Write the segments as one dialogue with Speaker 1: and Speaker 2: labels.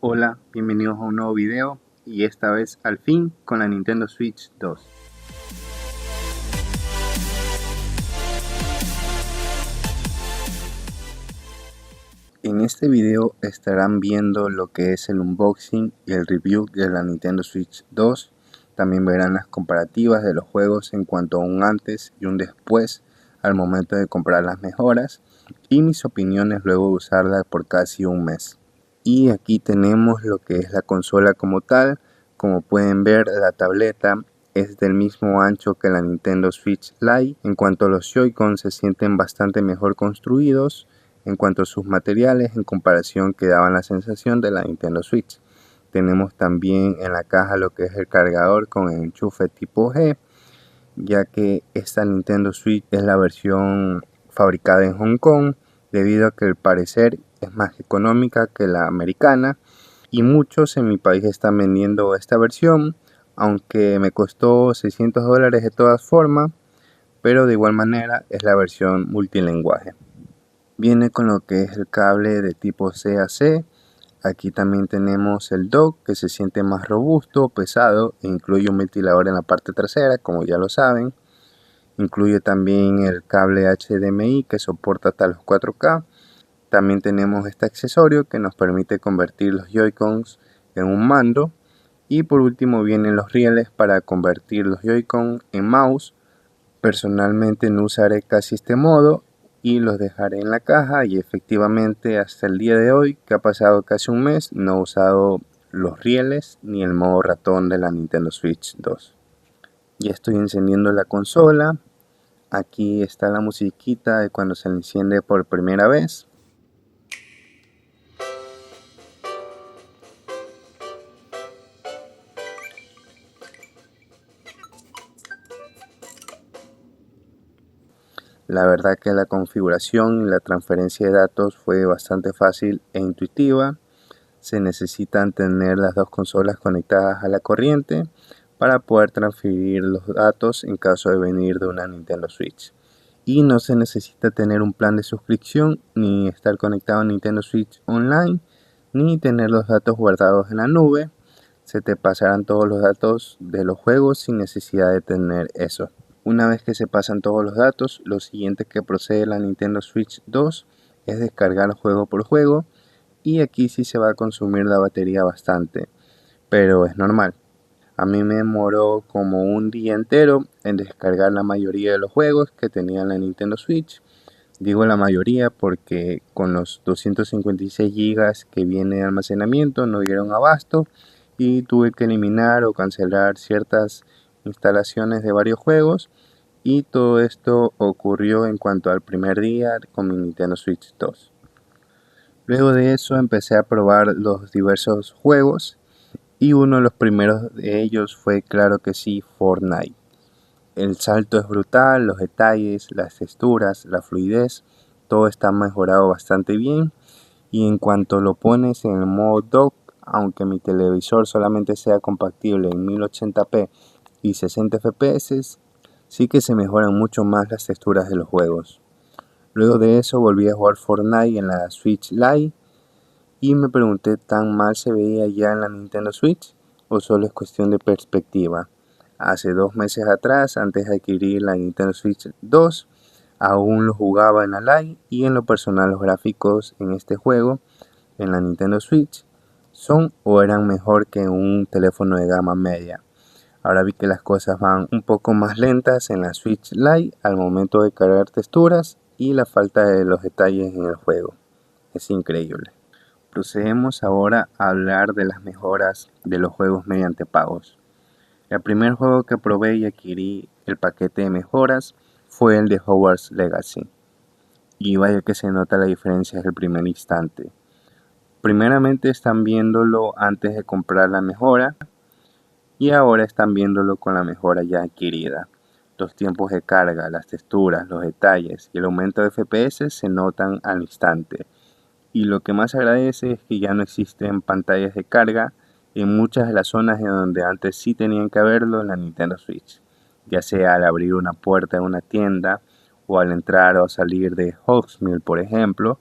Speaker 1: Hola, bienvenidos a un nuevo video y esta vez al fin con la Nintendo Switch 2. En este video estarán viendo lo que es el unboxing y el review de la Nintendo Switch 2. También verán las comparativas de los juegos en cuanto a un antes y un después al momento de comprar las mejoras y mis opiniones luego de usarla por casi un mes. Y aquí tenemos lo que es la consola como tal. Como pueden ver, la tableta es del mismo ancho que la Nintendo Switch Lite. En cuanto a los Joy-Con, se sienten bastante mejor construidos en cuanto a sus materiales en comparación que daban la sensación de la Nintendo Switch. Tenemos también en la caja lo que es el cargador con el enchufe tipo G, ya que esta Nintendo Switch es la versión fabricada en Hong Kong, debido a que al parecer es más económica que la americana, y muchos en mi país están vendiendo esta versión, aunque me costó $600 de todas formas, pero de igual manera es la versión multilingüe. Viene con lo que es el cable de tipo C a C. Aquí también tenemos el dock, que se siente más robusto, pesado e incluye un ventilador en la parte trasera, como ya lo saben. Incluye también el cable HDMI que soporta hasta los 4K. También tenemos este accesorio que nos permite convertir los Joy-Cons en un mando. Y por último vienen los rieles para convertir los Joy-Con en mouse. Personalmente no usaré casi este modo y los dejaré en la caja, y efectivamente hasta el día de hoy, que ha pasado casi un mes, no he usado los rieles ni el modo ratón de la Nintendo Switch 2. Ya estoy encendiendo la consola. Aquí está la musiquita de cuando se enciende por primera vez. La verdad que la configuración y la transferencia de datos fue bastante fácil e intuitiva. Se necesitan tener las dos consolas conectadas a la corriente para poder transferir los datos en caso de venir de una Nintendo Switch. Y no se necesita tener un plan de suscripción, ni estar conectado a Nintendo Switch Online, ni tener los datos guardados en la nube. Se te pasarán todos los datos de los juegos sin necesidad de tener eso. Una vez que se pasan todos los datos, lo siguiente que procede la Nintendo Switch 2 es descargar juego por juego, y aquí sí se va a consumir la batería bastante, pero es normal. A mí me demoró como un día entero en descargar la mayoría de los juegos que tenía la Nintendo Switch. Digo la mayoría porque con los 256 GB que viene de almacenamiento no dieron abasto, y tuve que eliminar o cancelar ciertas instalaciones de varios juegos, y todo esto ocurrió en cuanto al primer día con mi Nintendo Switch 2. Luego de eso empecé a probar los diversos juegos, y uno de los primeros de ellos fue, claro que sí, Fortnite. El salto es brutal, los detalles, las texturas, la fluidez, todo está mejorado bastante bien. Y en cuanto lo pones en el modo dock, aunque mi televisor solamente sea compatible en 1080p y 60 fps, sí que se mejoran mucho más las texturas de los juegos. Luego de eso volví a jugar Fortnite en la Switch Lite, y me pregunté, ¿tan mal se veía ya en la Nintendo Switch o solo es cuestión de perspectiva? Hace 2 meses atrás, antes de adquirir la Nintendo Switch 2, aún lo jugaba en la Lite, y en lo personal los gráficos en este juego en la Nintendo Switch son o eran mejor que un teléfono de gama media. Ahora vi que las cosas van un poco más lentas en la Switch Lite al momento de cargar texturas y la falta de los detalles en el juego. Es increíble. Procedemos ahora a hablar de las mejoras de los juegos mediante pagos. El primer juego que probé y adquirí el paquete de mejoras fue el de Hogwarts Legacy. Y vaya que se nota la diferencia desde el primer instante. Primeramente están viéndolo antes de comprar la mejora, y ahora están viéndolo con la mejora ya adquirida. Los tiempos de carga, las texturas, los detalles y el aumento de FPS se notan al instante. Y lo que más agradece es que ya no existen pantallas de carga en muchas de las zonas en donde antes sí tenían que haberlo en la Nintendo Switch, ya sea al abrir una puerta en una tienda, o al entrar o salir de Hogsmeade, por ejemplo,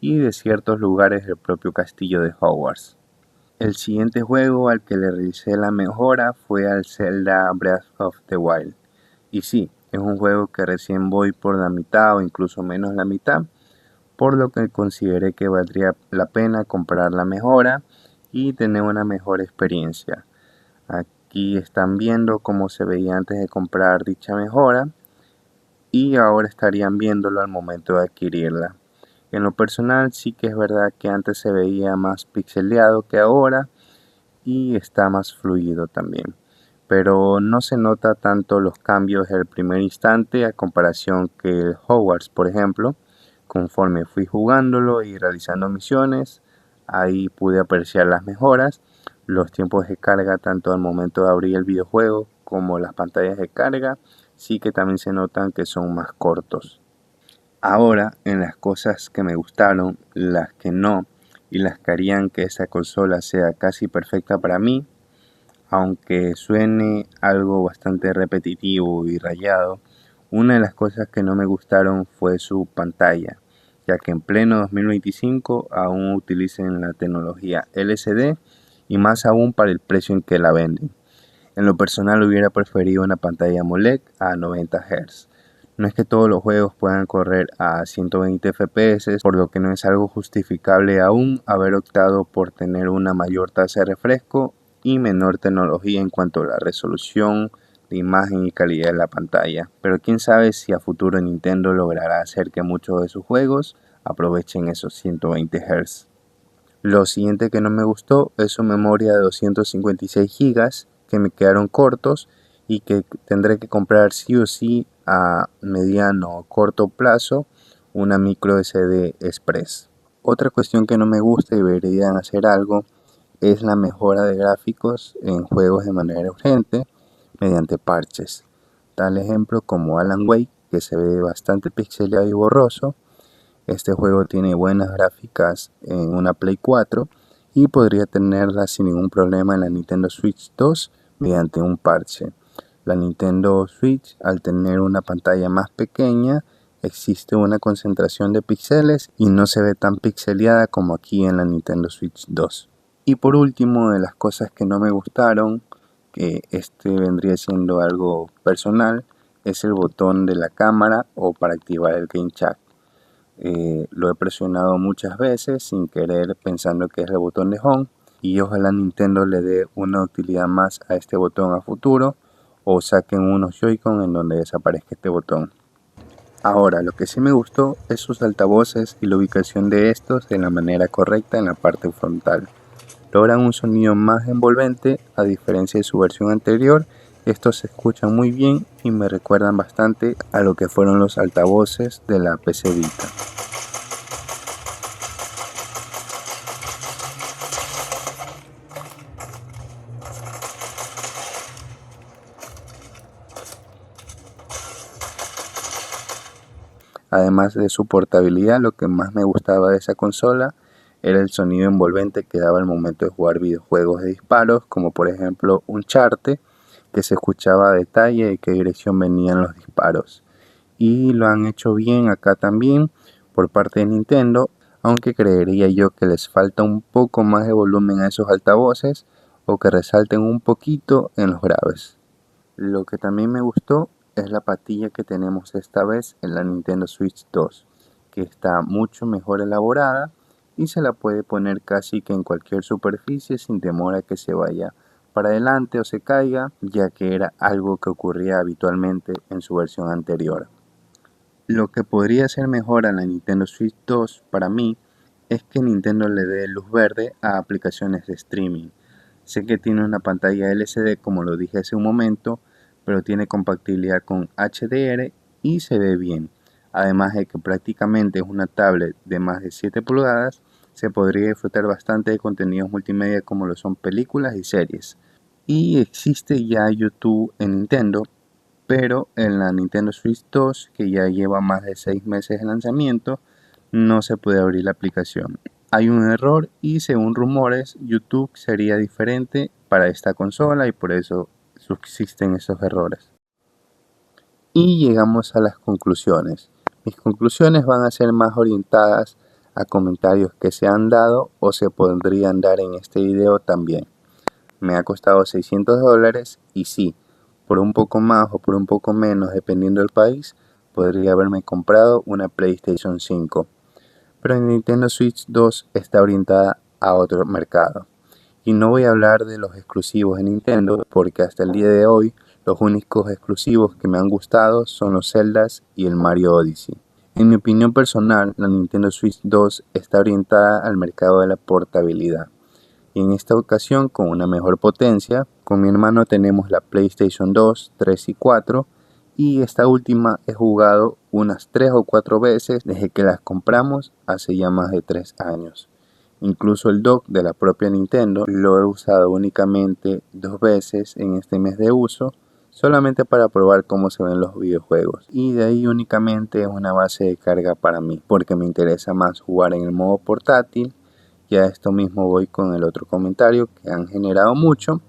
Speaker 1: y de ciertos lugares del propio castillo de Hogwarts. El siguiente juego al que le realicé la mejora fue al Zelda Breath of the Wild. Y sí, es un juego que recién voy por la mitad o incluso menos la mitad, por lo que consideré que valdría la pena comprar la mejora y tener una mejor experiencia. Aquí están viendo cómo se veía antes de comprar dicha mejora y ahora estarían viéndolo al momento de adquirirla. En lo personal sí que es verdad que antes se veía más pixeleado que ahora y está más fluido también, pero no se nota tanto los cambios del primer instante a comparación que el Hogwarts, por ejemplo. Conforme fui jugándolo y realizando misiones, ahí pude apreciar las mejoras, los tiempos de carga tanto al momento de abrir el videojuego como las pantallas de carga, sí que también se notan que son más cortos. Ahora, en las cosas que me gustaron, las que no, y las que harían que esta consola sea casi perfecta para mí, aunque suene algo bastante repetitivo y rayado, una de las cosas que no me gustaron fue su pantalla, ya que en pleno 2025 aún utilizan la tecnología LCD y más aún para el precio en que la venden. En lo personal hubiera preferido una pantalla AMOLED a 90 Hz. No es que todos los juegos puedan correr a 120 FPS, por lo que no es algo justificable aún haber optado por tener una mayor tasa de refresco y menor tecnología en cuanto a la resolución de imagen y calidad de la pantalla. Pero quién sabe si a futuro Nintendo logrará hacer que muchos de sus juegos aprovechen esos 120 Hz. Lo siguiente que no me gustó es su memoria de 256 GB que me quedaron cortos y que tendré que comprar sí o sí a mediano o corto plazo una micro SD Express. Otra cuestión que no me gusta y deberían hacer algo es la mejora de gráficos en juegos de manera urgente mediante parches. Tal ejemplo como Alan Wake, que se ve bastante pixelado y borroso. Este juego tiene buenas gráficas en una Play 4 y podría tenerlas sin ningún problema en la Nintendo Switch 2 mediante un parche. La Nintendo Switch, al tener una pantalla más pequeña, existe una concentración de píxeles y no se ve tan pixeleada como aquí en la Nintendo Switch 2. Y por último, de las cosas que no me gustaron, que este vendría siendo algo personal, es el botón de la cámara o para activar el Game Chat. Lo he presionado muchas veces sin querer pensando que es el botón de home y ojalá Nintendo le dé una utilidad más a este botón a futuro o saquen unos Joy-Con en donde desaparezca este botón. Ahora, lo que sí me gustó es sus altavoces y la ubicación de estos de la manera correcta en la parte frontal. Logran un sonido más envolvente a diferencia de su versión anterior. Estos se escuchan muy bien y me recuerdan bastante a lo que fueron los altavoces de la PC Vita. Además de su portabilidad, lo que más me gustaba de esa consola era el sonido envolvente que daba al momento de jugar videojuegos de disparos, como por ejemplo Uncharted, que se escuchaba a detalle de qué dirección venían los disparos. Y lo han hecho bien acá también por parte de Nintendo, aunque creería yo que les falta un poco más de volumen a esos altavoces o que resalten un poquito en los graves. Lo que también me gustó es la patilla que tenemos esta vez en la Nintendo Switch 2, que está mucho mejor elaborada y se la puede poner casi que en cualquier superficie sin temor a que se vaya para adelante o se caiga, ya que era algo que ocurría habitualmente en su versión anterior. Lo que podría ser mejor a la Nintendo Switch 2 para mí es que Nintendo le dé luz verde a aplicaciones de streaming. Sé que tiene una pantalla LCD como lo dije hace un momento, pero tiene compatibilidad con HDR y se ve bien. Además de que prácticamente es una tablet de más de 7 pulgadas, se podría disfrutar bastante de contenidos multimedia como lo son películas y series. Y existe ya YouTube en Nintendo, pero en la Nintendo Switch 2, que ya lleva más de 6 meses de lanzamiento, no se puede abrir la aplicación. Hay un error y según rumores, YouTube sería diferente para esta consola y por eso subsisten esos errores. Y llegamos a las conclusiones. Mis conclusiones van a ser más orientadas a comentarios que se han dado o se podrían dar en este video también. Me ha costado $600 y sí, por un poco más o por un poco menos dependiendo del país, podría haberme comprado una PlayStation 5. Pero el Nintendo Switch 2 está orientada a otro mercado. Y no voy a hablar de los exclusivos de Nintendo porque hasta el día de hoy los únicos exclusivos que me han gustado son los Zeldas y el Mario Odyssey. En mi opinión personal, la Nintendo Switch 2 está orientada al mercado de la portabilidad. Y en esta ocasión con una mejor potencia, con mi hermano tenemos la PlayStation 2, 3 y 4 y esta última he jugado unas 3 o 4 veces desde que las compramos hace ya más de 3 años. Incluso el dock de la propia Nintendo lo he usado únicamente 2 veces en este mes de uso, solamente para probar cómo se ven los videojuegos, y de ahí únicamente es una base de carga para mí, porque me interesa más jugar en el modo portátil. Ya esto mismo voy con el otro comentario que han generado mucho,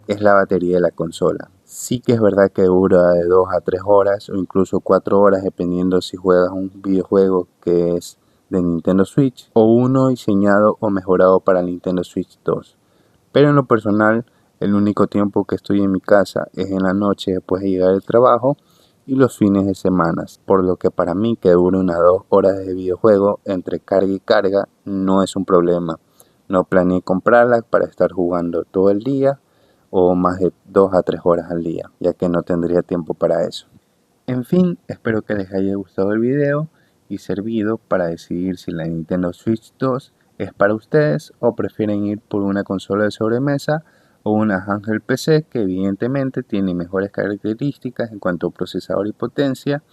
Speaker 1: es la batería de la consola. Sí que es verdad que dura de 2 a 3 horas o incluso 4 horas dependiendo si juegas un videojuego que es de Nintendo Switch o uno diseñado o mejorado para Nintendo Switch 2. Pero en lo personal, el único tiempo que estoy en mi casa es en la noche después de llegar del trabajo y los fines de semana, por lo que para mí que dure unas 2 horas de videojuego entre carga y carga no es un problema. No planeé comprarla para estar jugando todo el día o más de 2 a 3 horas al día, ya que no tendría tiempo para eso. En fin, espero que les haya gustado el video y servido para decidir si la Nintendo Switch 2 es para ustedes o prefieren ir por una consola de sobremesa o una handheld PC que evidentemente tiene mejores características en cuanto a procesador y potencia,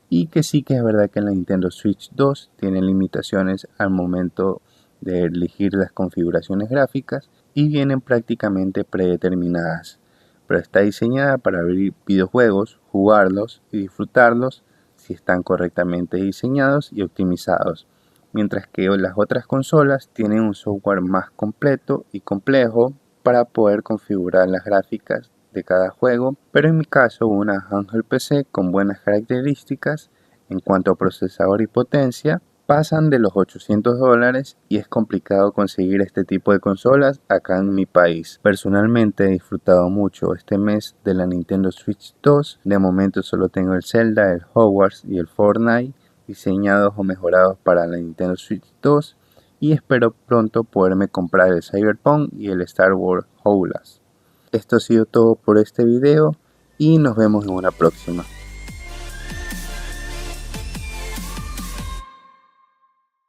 Speaker 1: y que sí que es verdad que la Nintendo Switch 2 tiene limitaciones al momento de elegir las configuraciones gráficas y vienen prácticamente predeterminadas, pero está diseñada para abrir videojuegos, jugarlos y disfrutarlos si están correctamente diseñados y optimizados, mientras que las otras consolas tienen un software más completo y complejo para poder configurar las gráficas de cada juego, pero en mi caso una handheld PC con buenas características en cuanto a procesador y potencia pasan de los $800 y es complicado conseguir este tipo de consolas acá en mi país. Personalmente he disfrutado mucho este mes de la Nintendo Switch 2, de momento solo tengo el Zelda, el Hogwarts y el Fortnite diseñados o mejorados para la Nintendo Switch 2 y espero pronto poderme comprar el Cyberpunk y el Star Wars Outlaws. Esto ha sido todo por este video y nos vemos en una próxima.